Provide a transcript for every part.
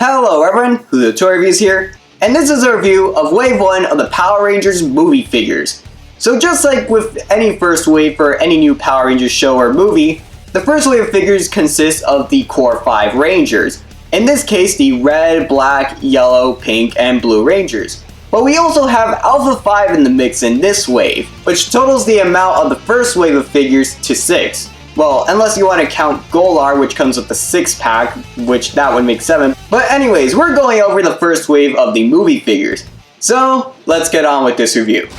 Hello everyone, JulioToyReviews here, and this is a review of Wave 1 of the Power Rangers movie figures. So just like with any first wave for any new Power Rangers show or movie, the first wave of figures consists of the core 5 Rangers. In this case, the red, black, yellow, pink, and blue Rangers. But we also have Alpha 5 in the mix in this wave, which totals the amount of the first wave of figures to 6. Well, unless you want to count Golar, which comes with the 6-pack, which that would make 7. But anyways, we're going over the first wave of the movie figures. So, let's get on with this review.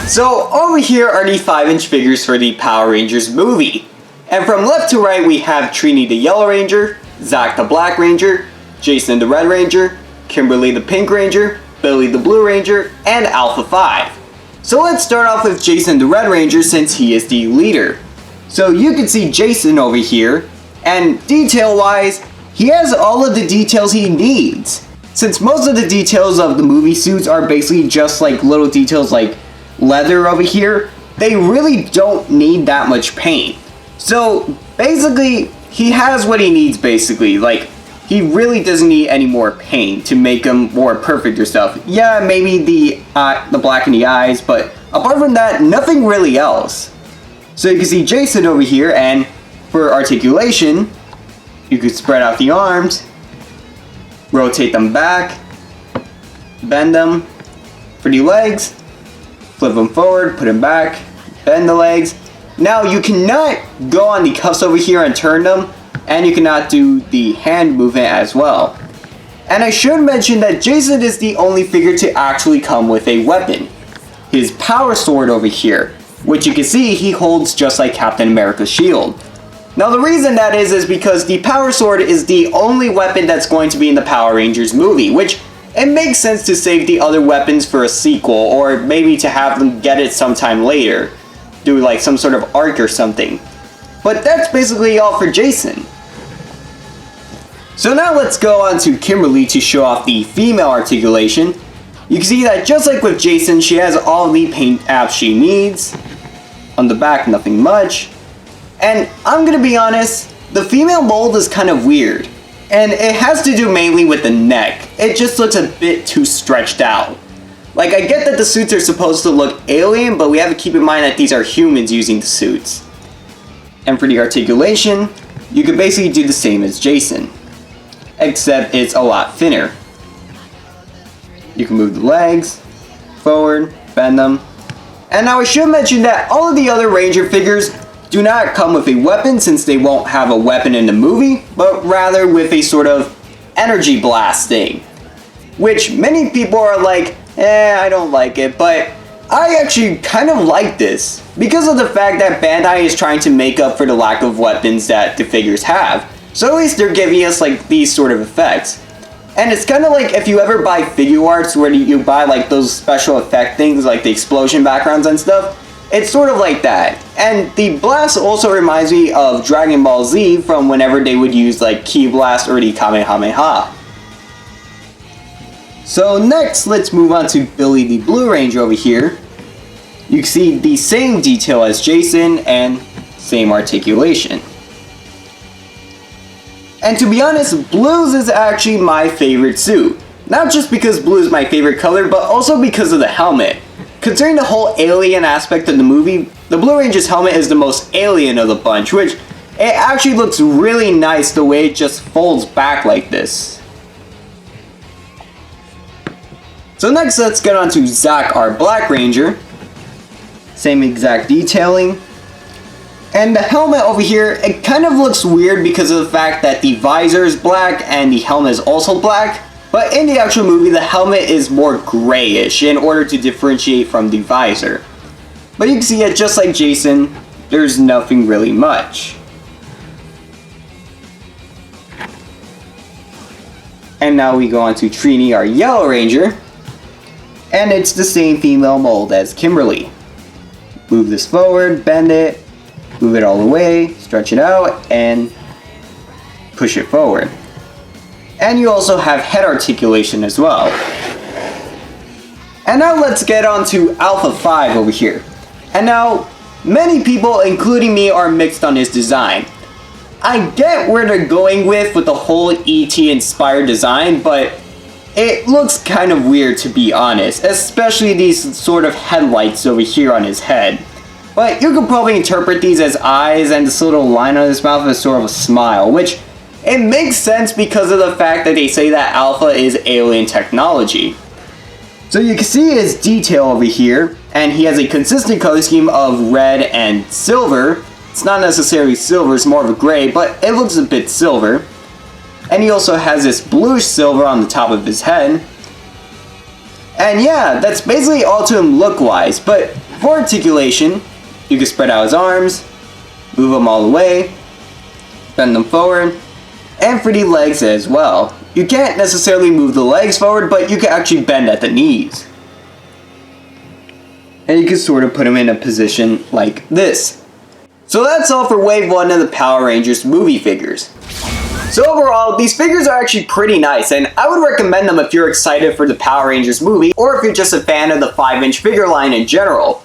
So, over here are the 5-inch figures for the Power Rangers movie. And from left to right, we have Trini the Yellow Ranger, Zach the Black Ranger, Jason the Red Ranger, Kimberly the Pink Ranger, Billy the Blue Ranger, and Alpha 5. So let's start off with Jason the Red Ranger since he is the leader. So you can see Jason over here, and detail-wise, he has all of the details he needs. Since most of the details of the movie suits are basically just like little details like leather over here, they really don't need that much paint. So basically, he has what he needs basically, like he really doesn't need any more paint to make him more perfect or stuff. Yeah, maybe the black in the eyes, but apart from that, nothing really else. So you can see Jason over here, and for articulation, you could spread out the arms, rotate them back, bend them. For the legs, flip them forward, put them back, bend the legs. Now you cannot go on the cuffs over here and turn them, and you cannot do the hand movement as well. And I should mention that Jason is the only figure to actually come with a weapon. His power sword over here, which you can see he holds just like Captain America's shield. Now the reason that is because the power sword is the only weapon that's going to be in the Power Rangers movie, which it makes sense to save the other weapons for a sequel, or maybe to have them get it sometime later, do like some sort of arc or something. But that's basically all for Jason. So now let's go on to Kimberly to show off the female articulation. You can see that just like with Jason, she has all the paint apps she needs. On the back, nothing much. And I'm gonna be honest, the female mold is kind of weird. And it has to do mainly with the neck. It just looks a bit too stretched out. Like, I get that the suits are supposed to look alien, but we have to keep in mind that these are humans using the suits. And for the articulation, you can basically do the same as Jason, except it's a lot thinner. You can move the legs, forward, bend them. And now I should mention that all of the other Ranger figures do not come with a weapon since they won't have a weapon in the movie, but rather with a sort of energy blast thing. Which many people are like, I don't like it, but I actually kind of like this because of the fact that Bandai is trying to make up for the lack of weapons that the figures have. So at least they're giving us like these sort of effects. And it's kind of like if you ever buy figure arts where you buy like those special effect things like the explosion backgrounds and stuff. It's sort of like that. And the blast also reminds me of Dragon Ball Z from whenever they would use like Ki Blast or the Kamehameha. So next, let's move on to Billy the Blue Ranger over here. You can see the same detail as Jason and same articulation. And to be honest, blues is actually my favorite suit. Not just because blue is my favorite color, but also because of the helmet. Considering the whole alien aspect of the movie, the Blue Ranger's helmet is the most alien of the bunch, which it actually looks really nice the way it just folds back like this. So next, let's get on to Zach, our Black Ranger. Same exact detailing. And the helmet over here, it kind of looks weird because of the fact that the visor is black and the helmet is also black. But in the actual movie, the helmet is more grayish in order to differentiate from the visor. But you can see it just like Jason, there's nothing really much. And now we go on to Trini, our Yellow Ranger. And it's the same female mold as Kimberly. Move this forward, bend it, move it all the way, stretch it out, and push it forward. And you also have head articulation as well. And now let's get on to Alpha 5 over here. And now, many people, including me, are mixed on his design. I get where they're going with the whole ET inspired design, but it looks kind of weird to be honest, especially these sort of headlights over here on his head. But you could probably interpret these as eyes and this little line on his mouth as sort of a smile, which it makes sense because of the fact that they say that Alpha is alien technology. So you can see his detail over here, and he has a consistent color scheme of red and silver. It's not necessarily silver, it's more of a gray, but it looks a bit silver. And he also has this bluish silver on the top of his head. And yeah, that's basically all to him look-wise, but for articulation, you can spread out his arms, move them all the way, bend them forward, and for the legs as well. You can't necessarily move the legs forward, but you can actually bend at the knees. And you can sort of put him in a position like this. So that's all for Wave 1 of the Power Rangers movie figures. So overall, these figures are actually pretty nice, and I would recommend them if you're excited for the Power Rangers movie, or if you're just a fan of the 5-inch figure line in general.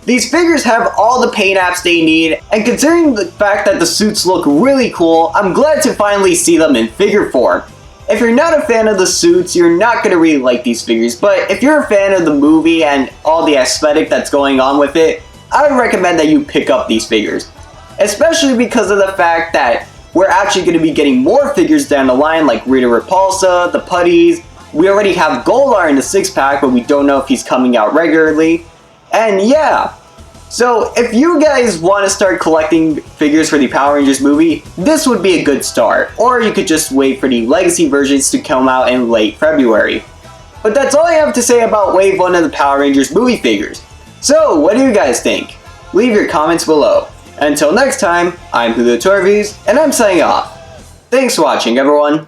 These figures have all the paint apps they need, and considering the fact that the suits look really cool, I'm glad to finally see them in figure form. If you're not a fan of the suits, you're not going to really like these figures, but if you're a fan of the movie and all the aesthetic that's going on with it, I would recommend that you pick up these figures. Especially because of the fact that we're actually going to be getting more figures down the line, like Rita Repulsa, the Putties. We already have Golar in the 6-pack, but we don't know if he's coming out regularly. And yeah, so if you guys want to start collecting figures for the Power Rangers movie, this would be a good start. Or you could just wait for the Legacy versions to come out in late February. But that's all I have to say about Wave 1 of the Power Rangers movie figures. So what do you guys think? Leave your comments below. Until next time, I'm JulioToyReviews, and I'm signing off. Thanks for watching, everyone.